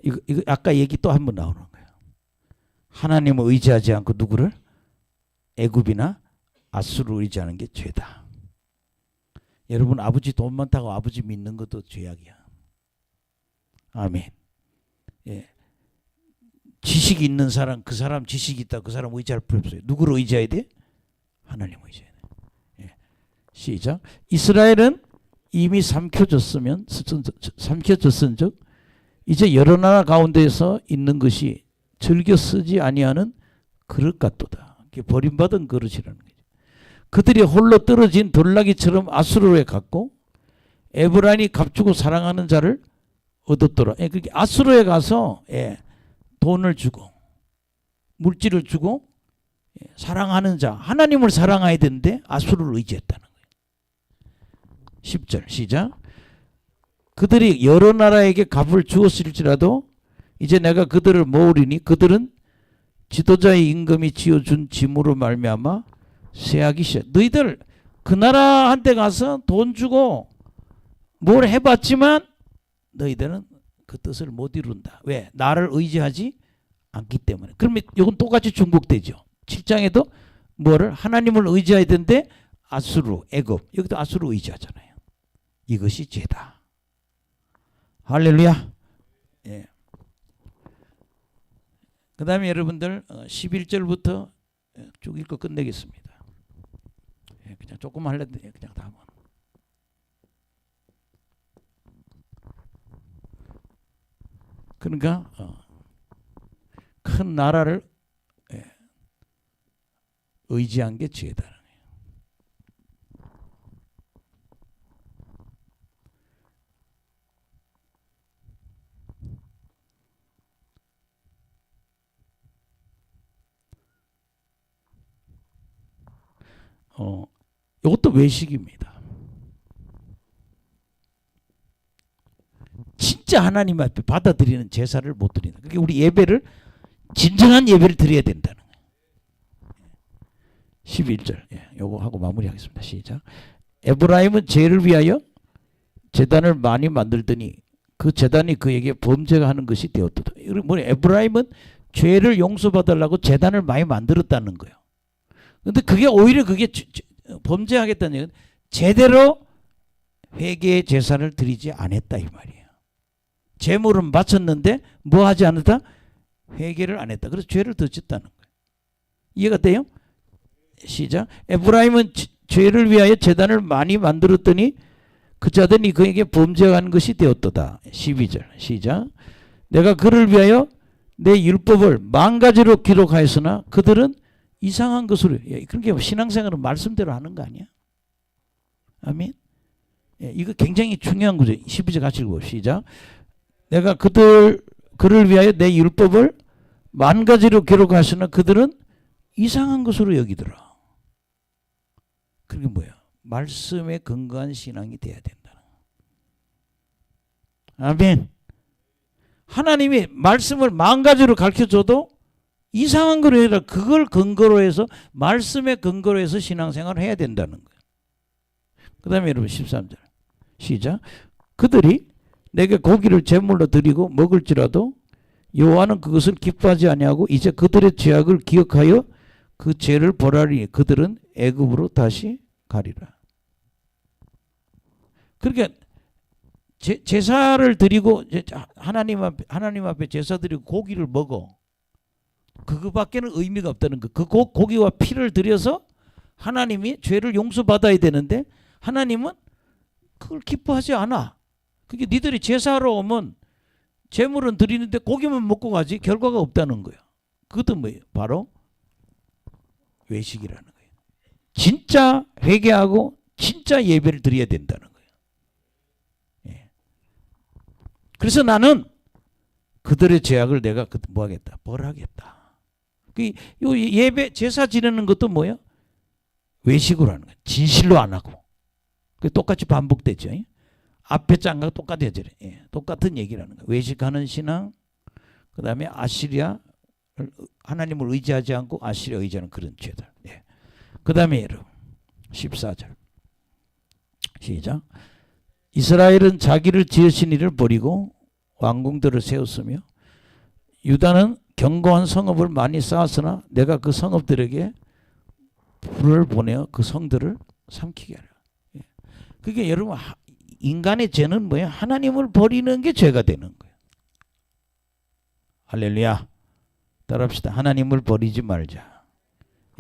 이거 아까 얘기 또 한 번 나오는 거예요. 하나님을 의지하지 않고 누구를? 애굽이나 아수르를 의지하는 게 죄다. 여러분 아버지 돈 많다고 아버지 믿는 것도 죄악이야. 아멘. 지식이 있는 사람 그 사람 지식이 있다 그 사람 의지할 필요 없어요. 누구를 의지해야 돼? 하나님 의지해야 돼. 시작. 이스라엘은 이미 삼켜졌은즉 이제 여러 나라 가운데에서 있는 것이 즐겨 쓰지 아니하는 그릇 같도다. 버림받은 그릇이라는 거죠. 그들이 홀로 떨어진 돌나기처럼 아수르에 갔고 에브라임이 값주고 사랑하는 자를 얻었더라. 그렇게 아수르에 가서 돈을 주고 물질을 주고 사랑하는 자 하나님을 사랑해야 되는데 아수르를 의지했다는 거예요. 10절 시작. 그들이 여러 나라에게 값을 주었을지라도 이제 내가 그들을 모으리니 그들은 지도자의 임금이 지어준 짐으로 말미암아 쇠하기 시작. 너희들 그 나라한테 가서 돈 주고 뭘 해봤지만 너희들은 그 뜻을 못 이룬다. 왜? 나를 의지하지 않기 때문에. 그러면 이건 똑같이 중복되죠. 7장에도 뭐를? 하나님을 의지해야 되는데 아수르, 애굽 여기도 아수르 의지하잖아요. 이것이 죄다. 할렐루야. 그 다음에 여러분들 11절부터 쭉 읽고 끝내겠습니다. 그냥 조금만 할랬는데 그냥 다 한번. 그러니까 큰 나라를 의지한 게 죄다. 이것도 외식입니다. 진짜 하나님 앞에 받아들이는 제사를 못 드린다. 그러니까 우리 예배를 진정한 예배를 드려야 된다는 거예요. 11절. 예, 요거 하고 마무리하겠습니다. 시작. 에브라임은 죄를 위하여 제단을 많이 만들더니 그 제단이 그에게 범죄가 하는 것이 되었도다. 에브라임은 죄를 용서받으려고 제단을 많이 만들었다는 거예요. 근데 그게 오히려 그게 범죄하겠다는 얘기는 제대로 회개의 제사를 드리지 않았다 이 말이에요. 제물은 바쳤는데 뭐 하지 않았다? 회개를 안 했다. 그래서 죄를 더 짓다는 거예요. 이해가 돼요? 시작. 에브라임은 죄를 위하여 제단을 많이 만들었더니 그 자들이 그에게 범죄한 것이 되었도다. 12절 시작. 내가 그를 위하여 내 율법을 만가지로 기록하였으나 그들은 이상한 것으로. 그러니까 신앙생활은 말씀대로 하는 거 아니야? 아멘. 이거 굉장히 중요한 거죠. 12절 같이 읽어. 시작. 내가 그를 위하여 내 율법을 만가지로 기록하였으나 그들은 이상한 것으로 여기더라. 그게 뭐야? 말씀에 근거한 신앙이 돼야 된다. 아멘. 하나님이 말씀을 만가지로 가르쳐줘도 이상한 걸 해라. 그걸 근거로 해서 말씀에 근거로 해서 신앙생활을 해야 된다는 거예요. 그 다음에 여러분 13절 시작. 그들이 내게 고기를 제물로 드리고 먹을지라도 여호와는 그것을 기뻐하지 아니하고 이제 그들의 죄악을 기억하여 그 죄를 벌하리니 그들은 애굽으로 다시 가리라. 그러니까 제사를 드리고 하나님 앞에 제사 드리고 고기를 먹어. 그거밖에는 의미가 없다는 거. 그 고기와 피를 드려서 하나님이 죄를 용서받아야 되는데 하나님은 그걸 기뻐하지 않아. 그게 니들이 제사하러 오면 제물은 드리는데 고기만 먹고 가지 결과가 없다는 거야. 그것도 뭐예요? 바로 외식이라는 거예요. 진짜 회개하고 진짜 예배를 드려야 된다는 거예요. 예. 그래서 나는 그들의 죄악을 내가 뭐 하겠다? 벌하겠다. 그 예배 제사 지내는 것도 뭐야? 외식으로 하는 거야. 진실로 안 하고. 그 똑같이 반복되죠. 앞에 장과 똑같아요. 예. 똑같은 얘기라는 거예요. 외식하는 신앙, 그 다음에 아시리아, 하나님을 의지하지 않고 아시리아 의지하는 그런 죄들. 예. 그 다음에 여러분 14절 시작. 이스라엘은 자기를 지으신 이를 버리고 왕궁들을 세웠으며 유다는 견고한 성읍을 많이 쌓았으나 내가 그 성읍들에게 불을 보내어 그 성들을 삼키게 하라. 예. 그게 여러분 인간의 죄는 뭐예요? 하나님을 버리는 게 죄가 되는 거예요. 할렐루야. 따라합시다. 하나님을 버리지 말자.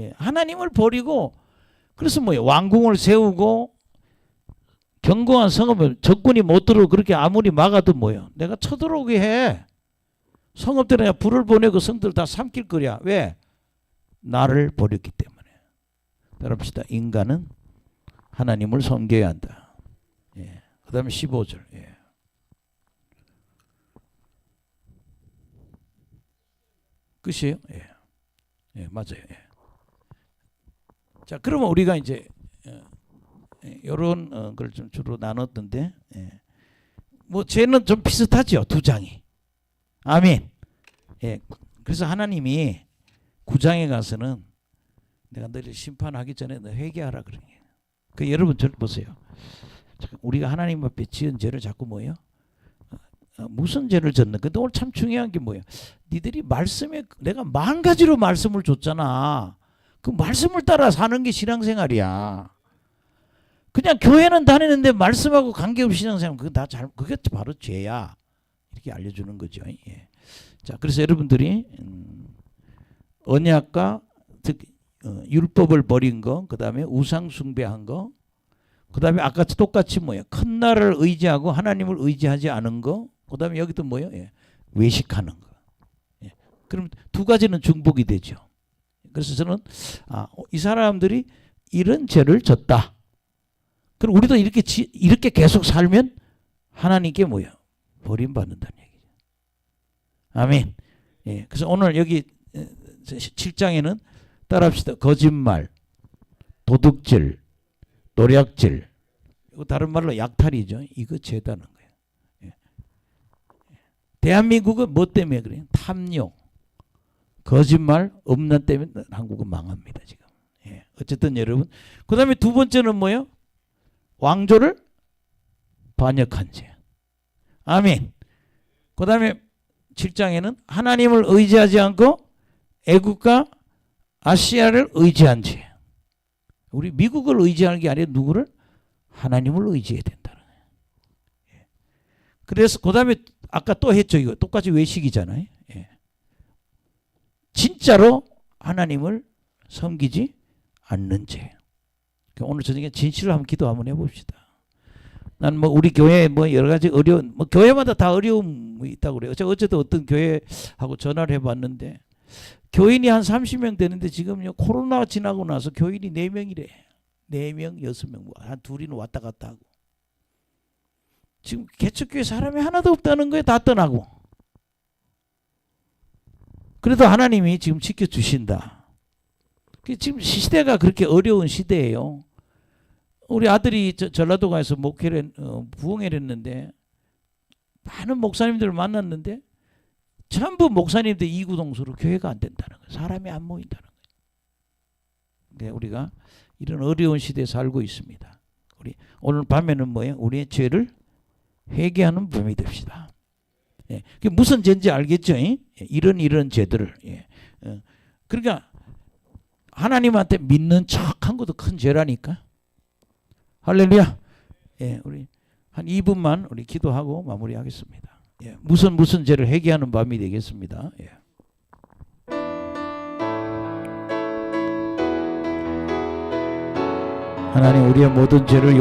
예. 하나님을 버리고 그래서 뭐예요? 왕궁을 세우고 견고한 성읍을 적군이 못 들어오고 그렇게 아무리 막아도 뭐예요? 내가 쳐들어오게 해. 성읍들에 내가 불을 보내고 성들 다 삼킬 거야. 왜? 나를 버렸기 때문에. 따라합시다. 인간은 하나님을 섬겨야 한다. 예. 그 다음에 15절. 예. 끝이에요? 예. 예, 맞아요. 예. 자, 그러면 우리가 이제 이런 걸 좀 주로 나눴던데, 예. 뭐 죄는 좀 비슷하죠. 두 장이. 아멘. 예. 그래서 하나님이 9장에 가서는 내가 너를 심판하기 전에 너 회개하라 그러는 거예요. 그 여러분 저 보세요. 우리가 하나님 앞에 지은 죄를 자꾸 뭐예요? 무슨 죄를 졌는? 근데 오늘 참 중요한 게 뭐예요? 니들이 말씀에 내가 10,000가지로 말씀을 줬잖아. 그 말씀을 따라 사는 게 신앙생활이야. 그냥 교회는 다니는데 말씀하고 관계없이 신앙생활 그게 바로 죄야. 이렇게 알려주는 거죠. 예. 자, 그래서 여러분들이 언약과 율법을 버린 거, 그 다음에 우상 숭배한 거, 그 다음에 아까 똑같이 뭐예요? 큰 나라를 의지하고 하나님을 의지하지 않은 거, 그 다음에 여기도 뭐예요? 예. 외식하는 거. 예. 그럼 두 가지는 중복이 되죠. 그래서 저는 이 사람들이 이런 죄를 졌다. 그럼 우리도 이렇게 계속 살면 하나님께 뭐예요? 버림받는다는 얘기죠. 아멘. 예. 그래서 오늘 여기 7장에는 따라합시다. 거짓말, 도둑질, 노략질, 이거 다른 말로 약탈이죠. 이거 죄다는 거예요. 예. 대한민국은 뭐 때문에 그래요? 탐욕, 거짓말, 음란 때문에 한국은 망합니다 지금. 예. 어쨌든 여러분, 그 다음에 두 번째는 뭐예요? 왕조를 반역한 죄. 아멘. 그 다음에 7장에는 하나님을 의지하지 않고 애국과 아시아를 의지한 죄. 우리 미국을 의지하는 게 아니라 누구를? 하나님을 의지해야 된다는 거예요. 예. 그래서 그 다음에 아까 또 했죠. 이거 똑같이 외식이잖아요. 예. 진짜로 하나님을 섬기지 않는 죄. 오늘 저녁에 진실을 한번 기도 한번 해봅시다. 난 뭐 우리 교회에 뭐 여러 가지 어려운, 뭐 교회마다 다 어려움이 있다고 그래요. 제가 어제도 어떤 교회하고 전화를 해봤는데 교인이 한 30명 되는데 지금요 코로나 지나고 나서 교인이 4명이래. 4명, 6명, 한 둘이는 왔다 갔다 하고. 지금 개척교회 사람이 하나도 없다는 거에 다 떠나고. 그래도 하나님이 지금 지켜주신다. 지금 시대가 그렇게 어려운 시대예요. 우리 아들이 전라도 가서 목회를 부흥회를 했는데 많은 목사님들을 만났는데 전부 목사님들 이구동성으로 교회가 안 된다는 거예요. 사람이 안 모인다는 거예요. 네, 우리가 이런 어려운 시대에 살고 있습니다. 우리 오늘 밤에는 뭐예요? 우리의 죄를 회개하는 밤이 됩시다. 예, 그게 무슨 죄인지 알겠죠? 예? 이런 죄들을. 예. 그러니까 하나님한테 믿는 척한 것도 큰 죄라니까. 할렐루야. 예, 우리 한 2분만 우리 기도하고 마무리하겠습니다. 예, 무슨 죄를 회개하는 밤이 되겠습니다. 예. 하나님, 우리의 모든 죄를